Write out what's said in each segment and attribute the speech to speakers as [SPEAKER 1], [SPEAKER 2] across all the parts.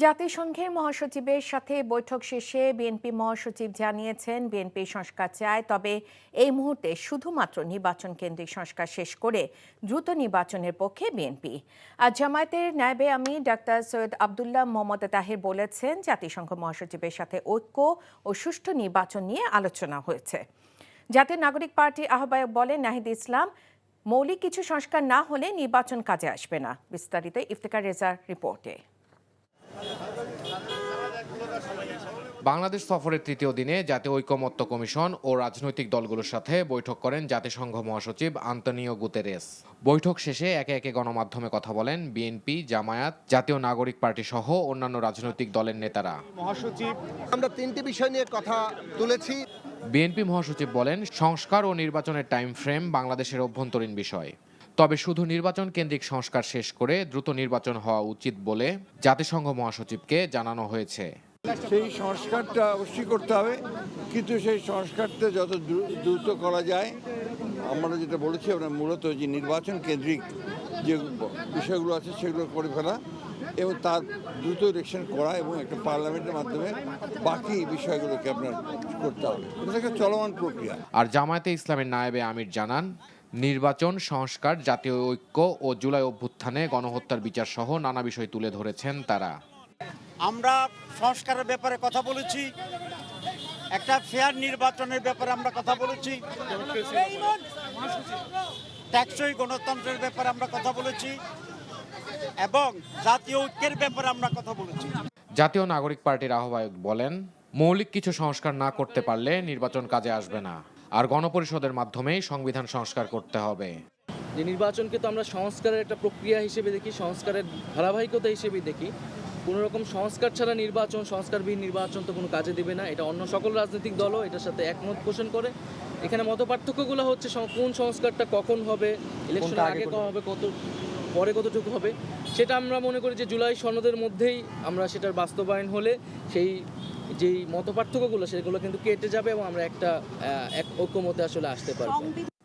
[SPEAKER 1] জাতিসংঘের মহাসচিবের সাথে বৈঠক শেষে বিএনপি মহাসচিব জানিয়েছেন বিএনপি সংস্কার চায়, তবে এই মুহূর্তে শুধুমাত্র নির্বাচন কেন্দ্রিক সংস্কার শেষ করে দ্রুত নির্বাচনের পক্ষে বিএনপি। আর জামায়াতের নায়েবে আমির ডাক্তার সৈয়দ আবদুল্লাহ মোহাম্মদ তাহের বলেছেন জাতিসংঘ মহাসচিবের সাথে ঐক্য ও সুষ্ঠু নির্বাচন নিয়ে আলোচনা হয়েছে। জাতীয় নাগরিক পার্টির আহ্বায়ক বলেন নাহিদ ইসলাম, মৌলিক কিছু সংস্কার না হলে নির্বাচন কাজে আসবে না। বিস্তারিত ইফতেখার রেজার রিপোর্টে।
[SPEAKER 2] বাংলাদেশ সফরের তৃতীয় দিনে জাতীয় ঐকমত্য কমিশন ও রাজনৈতিক দলগুলোর সাথে বৈঠক করেন জাতিসংঘ মহাসচিব আন্তোনিও গুতেরেস। বৈঠক শেষে একে একে গণমাধ্যমে কথা বলেন বিএনপি, জামায়াত, জাতীয় নাগরিক পার্টি সহ অন্যান্য রাজনৈতিক দলের নেতারা।
[SPEAKER 3] মহাসচিব, আমরা তিনটি বিষয় নিয়ে কথা তুলেছি।
[SPEAKER 2] বিএনপি মহাসচিব বলেন সংস্কার ও নির্বাচনের টাইম ফ্রেম বাংলাদেশের অভ্যন্তরীণ বিষয়, তবে শুধু নির্বাচন কেন্দ্রিক সংস্কার শেষ করে দ্রুত নির্বাচন হওয়া উচিত বলে জাতিসংঘ মহাসচিবকে জানানো হয়েছে।
[SPEAKER 4] সেই সংস্কারটা অবশ্যই করতে হবে, কিন্তু সেই সংস্কারটা যত দ্রুত করা যায়, আমরা যেটা বলেছি আমরা মূলত যে নির্বাচন কেন্দ্রিক যে বিষয়গুলো আছে সেগুলো করে ফেলা এবং তার দ্রুত ইলেকশন করা এবং একটা পার্লামেন্টের মাধ্যমে বাকি বিষয়গুলোকে আপনার করতে হবে। এটা একটা চলমান প্রক্রিয়া।
[SPEAKER 2] আর জামায়াতে ইসলামের নায়েবে আমির জানান নির্বাচন, সংস্কার, জাতীয় ঐক্য ও জুলাই অভ্যুত্থানে গণহত্যার বিচার সহ নানা বিষয় তুলে ধরেছেন তারা।
[SPEAKER 5] আমরা সংস্কারের ব্যাপারে কথা বলেছি, একটা ফেয়ার নির্বাচনের ব্যাপারে আমরা কথা বলেছি, টেকসই গণতন্ত্রের ব্যাপারে আমরা কথা বলেছি এবং জাতীয় ঐক্যের ব্যাপারে আমরা কথা বলেছি।
[SPEAKER 2] জাতীয় নাগরিক পার্টির আহ্বায়ক বলেন মৌলিক কিছু সংস্কার না করতে পারলে নির্বাচন কাজে আসবে না, আর গণপরিষদের মাধ্যমেই সংবিধান সংস্কার করতে হবে।
[SPEAKER 6] যে নির্বাচনকে তো আমরা সংস্কারের একটা প্রক্রিয়া হিসেবে দেখি, সংস্কারের ধারাবাহিকতা হিসেবে দেখি। কোনো রকম সংস্কার ছাড়া নির্বাচন, সংস্কারবিহীন নির্বাচন তো কোনো কাজে দেবে না। এটা অন্য সকল রাজনৈতিক দলও এটার সাথে একমত পোষণ করে। এখানে মতপার্থক্যগুলো হচ্ছে কোন সংস্কারটা কখন হবে, ইলেকশনের আগে কখন হবে, কত পরে কতটুকু হবে, সেটা আমরা মনে করি যে জুলাই সনদের মধ্যেই আমরা সেটার বাস্তবায়ন হলে সেই যেই মতপার্থক্যগুলো সেগুলো কিন্তু কেটে যাবে এবং আমরা এক ঐক্যমতে আসলে আসতে পারবো।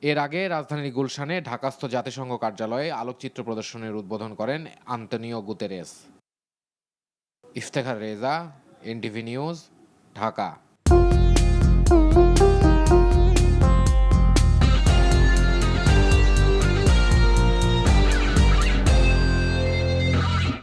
[SPEAKER 2] এর আগে রাজধানীর গুলশানে ঢাকাস্থ জাতিসংঘ কার্যালয়ে আলোকচিত্র প্রদর্শনীর উদ্বোধন করেন Antonio Guterres. Iftekhar Reza, NTV news, Dhaka.